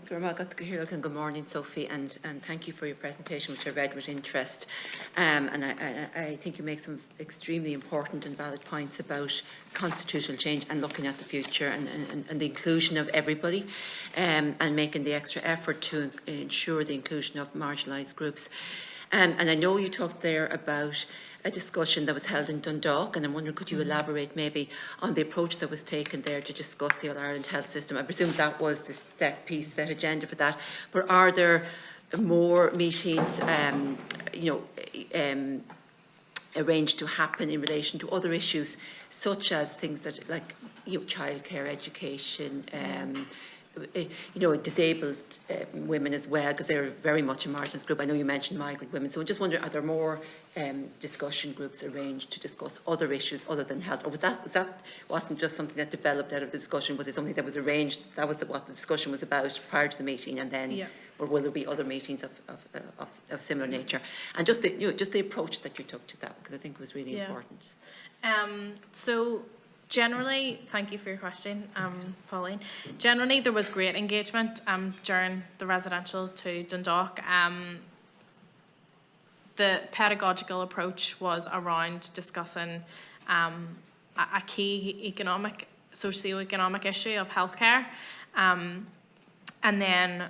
Good morning, Sophie, and thank you for your presentation, which I read with interest. And I think you make some extremely important and valid points about constitutional change and looking at the future and the inclusion of everybody, and making the extra effort to ensure the inclusion of marginalised groups. And I know you talked there about a discussion that was held in Dundalk, and I'm wondering, could you elaborate maybe on the approach that was taken there to discuss the All-Ireland health system? I presume that was the set agenda for that, but are there more meetings, arranged to happen in relation to other issues, such as things that like childcare, education, disabled women as well, because they're very much a marginalised group. I know you mentioned migrant women, so I just wonder, are there more discussion groups arranged to discuss other issues other than health? Or wasn't just something that developed out of the discussion? Was it something that was arranged? That was what the discussion was about prior to the meeting, and then, or will there be other meetings of similar nature? And just the approach that you took to that, because I think it was really important. So generally, thank you for your question, Pauline. Generally, there was great engagement during the residential to Dundalk. The pedagogical approach was around discussing a key socio-economic issue of healthcare, and then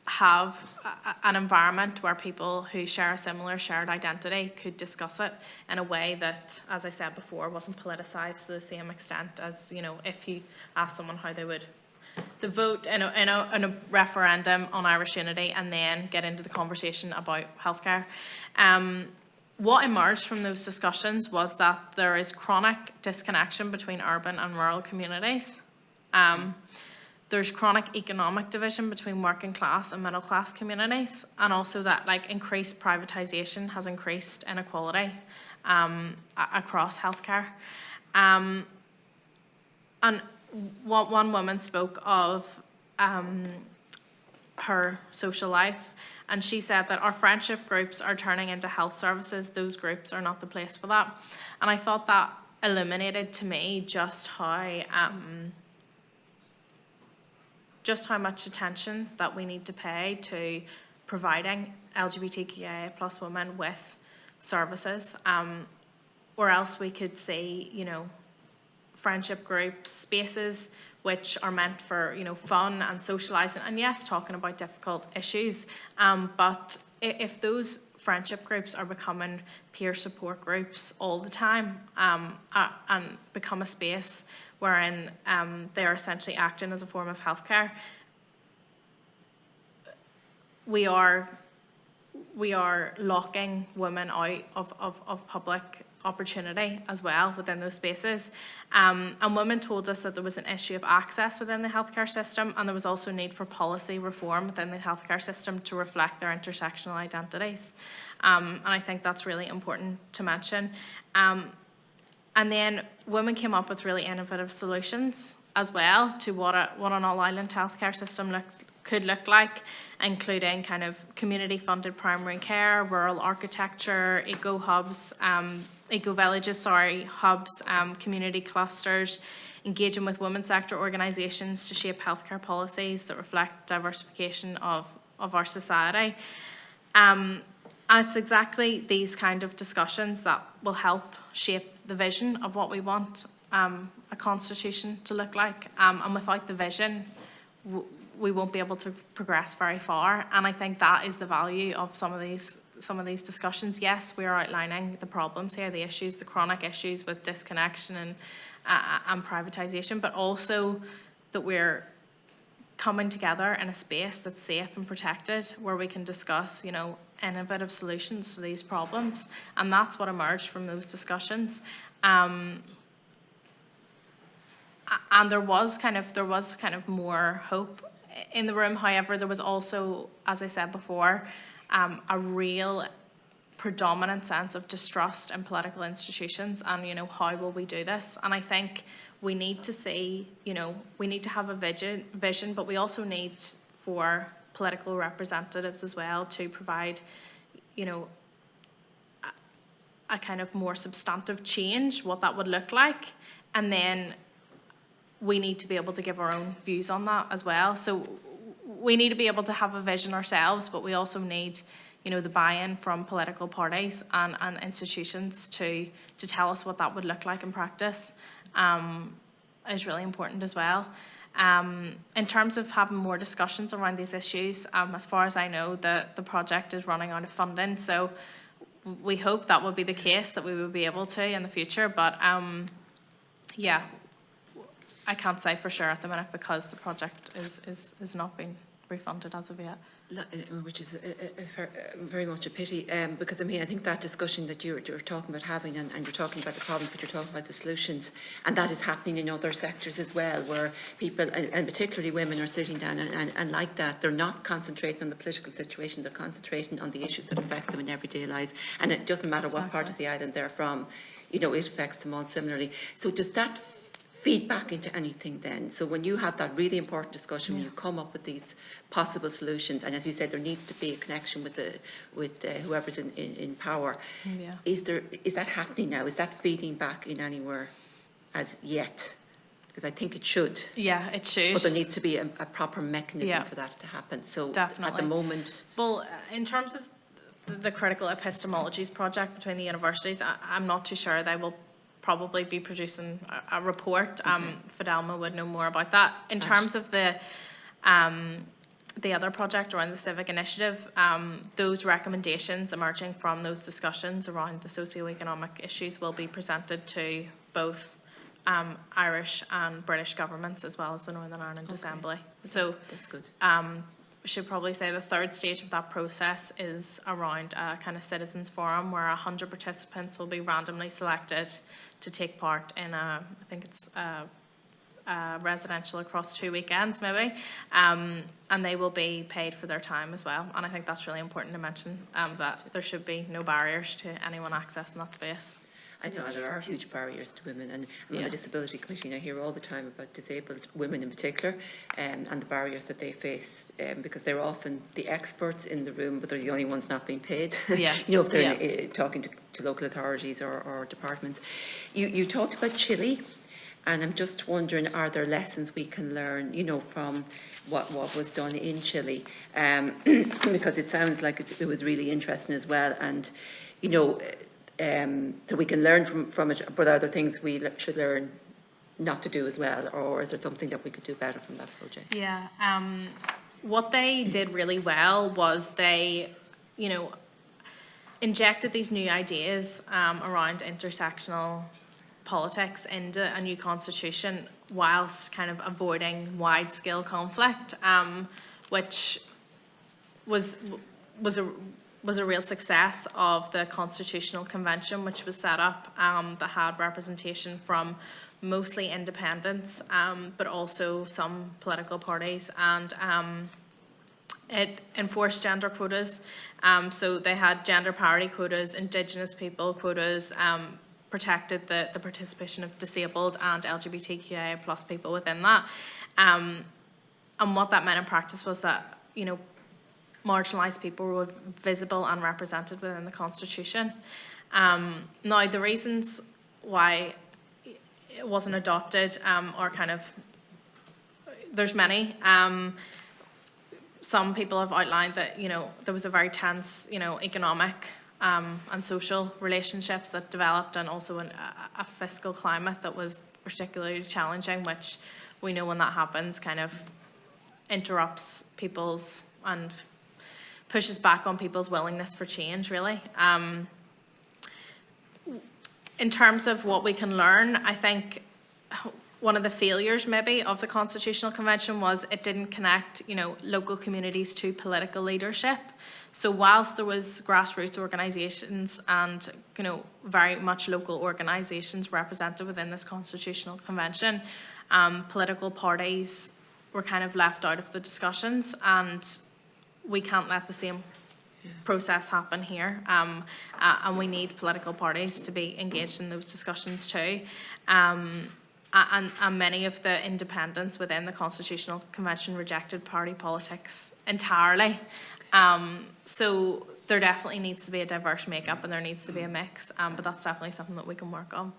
have an environment where people who share a similar shared identity could discuss it in a way that, as I said before, wasn't politicised to the same extent as, if you ask someone how they would vote in a referendum on Irish unity and then get into the conversation about healthcare. What emerged from those discussions was that there is chronic disconnection between urban and rural communities. There's chronic economic division between working class and middle class communities, and also that increased privatisation has increased inequality across healthcare. And one woman spoke of her social life, and she said that our friendship groups are turning into health services. Those groups are not the place for that. And I thought that illuminated to me just how much attention that we need to pay to providing LGBTQIA plus women with services, or else we could see, friendship groups, spaces which are meant for, fun and socialising, and yes, talking about difficult issues, but if those friendship groups are becoming peer support groups all the time, and become a space wherein they're essentially acting as a form of healthcare, we are locking women out of public opportunity as well within those spaces. And women told us that there was an issue of access within the healthcare system, and there was also need for policy reform within the healthcare system to reflect their intersectional identities. And I think that's really important to mention. And then women came up with really innovative solutions as well to what an all-island healthcare system could look like, including kind of community-funded primary care, rural architecture, eco-villages, hubs, community clusters, engaging with women's sector organisations to shape healthcare policies that reflect diversification of our society. And it's exactly these kind of discussions that will help shape the vision of what we want a constitution to look like. And without the vision, we won't be able to progress very far. And I think that is the value of some of these discussions. Yes, we are outlining the problems here, the issues, the chronic issues with disconnection and privatisation, but also that we're coming together in a space that's safe and protected, where we can discuss, innovative solutions to these problems. And that's what emerged from those discussions. And there was kind of more hope in the room. However, there was also, as I said before, a real predominant sense of distrust in political institutions, and how will we do this? And I think we need to see, we need to have a vision, but we also need for political representatives as well to provide, a kind of more substantive change, what that would look like, and then we need to be able to give our own views on that as well. So we need to be able to have a vision ourselves, but we also need, you know, the buy-in from political parties and institutions to tell us what that would look like in practice, is really important as well. In terms of having more discussions around these issues, as far as I know, the project is running out of funding, so we hope that will be the case, that we will be able to in the future, but yeah, I can't say for sure at the minute because the project is not being refunded as of yet. Which is very much a pity, because I mean, I think that discussion that you're talking about having, and you're talking about the problems, but you're talking about the solutions, and that is happening in other sectors as well, where people, and particularly women, are sitting down and like that, they're not concentrating on the political situation, they're concentrating on the issues that affect them in everyday lives, and it doesn't matter what part of the island they're from, you know, it affects them all similarly. So does that feed back into anything then? So when you have that really important discussion, when you come up with these possible solutions, and as you said, there needs to be a connection with whoever's in power. Yeah. Is that happening now? Is that feeding back in anywhere as yet? Because I think it should. Yeah, it should. But there needs to be a proper mechanism for that to happen. So definitely. At the moment. Well, in terms of the critical epistemologies project between the universities, I'm not too sure. They will probably be producing a report. Fidelma would know more about that. In terms of the other project around the civic initiative, those recommendations emerging from those discussions around the socio-economic issues will be presented to both Irish and British governments, as well as the Northern Ireland Assembly. So that's good. We should probably say the third stage of that process is around a kind of citizens forum where 100 participants will be randomly selected to take part in I think it's residential across 2 weekends maybe, and they will be paid for their time as well. And I think that's really important to mention, that there should be no barriers to anyone accessing that space. I know there are huge barriers to women, and I'm on the Disability Committee, and I hear all the time about disabled women in particular, and the barriers that they face, because they're often the experts in the room, but they're the only ones not being paid. Yeah. You know, if they're talking to local authorities or departments. You talked about Chile, and I'm just wondering, are there lessons we can learn, you know, from what was done in Chile? Because it sounds like it was really interesting as well, and, you know, so we can learn from it, but are there things we should learn not to do as well, or is there something that we could do better from that project? Yeah, what they did really well was they, you know, injected these new ideas around intersectional politics into a new constitution whilst kind of avoiding wide-scale conflict, which was a real success of the Constitutional Convention, which was set up, that had representation from mostly independents, but also some political parties, and it enforced gender quotas. So they had gender parity quotas, Indigenous people quotas, protected the participation of disabled and LGBTQIA plus people within that. And what that meant in practice was that, you know, marginalised people were visible and represented within the Constitution. Now, the reasons why it wasn't adopted are kind of, there's many. Some people have outlined that, you know, there was a very tense, you know, economic and social relationships that developed, and also a fiscal climate that was particularly challenging, which we know when that happens kind of interrupts people's and pushes back on people's willingness for change, really. In terms of what we can learn, I think one of the failures maybe of the Constitutional Convention was it didn't connect, you know, local communities to political leadership. So whilst there was grassroots organisations and, you know, very much local organisations represented within this Constitutional Convention, political parties were kind of left out of the discussions, and we can't let the same process happen here, and we need political parties to be engaged in those discussions too. And many of the independents within the Constitutional Convention rejected party politics entirely. So there definitely needs to be a diverse makeup, and there needs to be a mix, but that's definitely something that we can work on.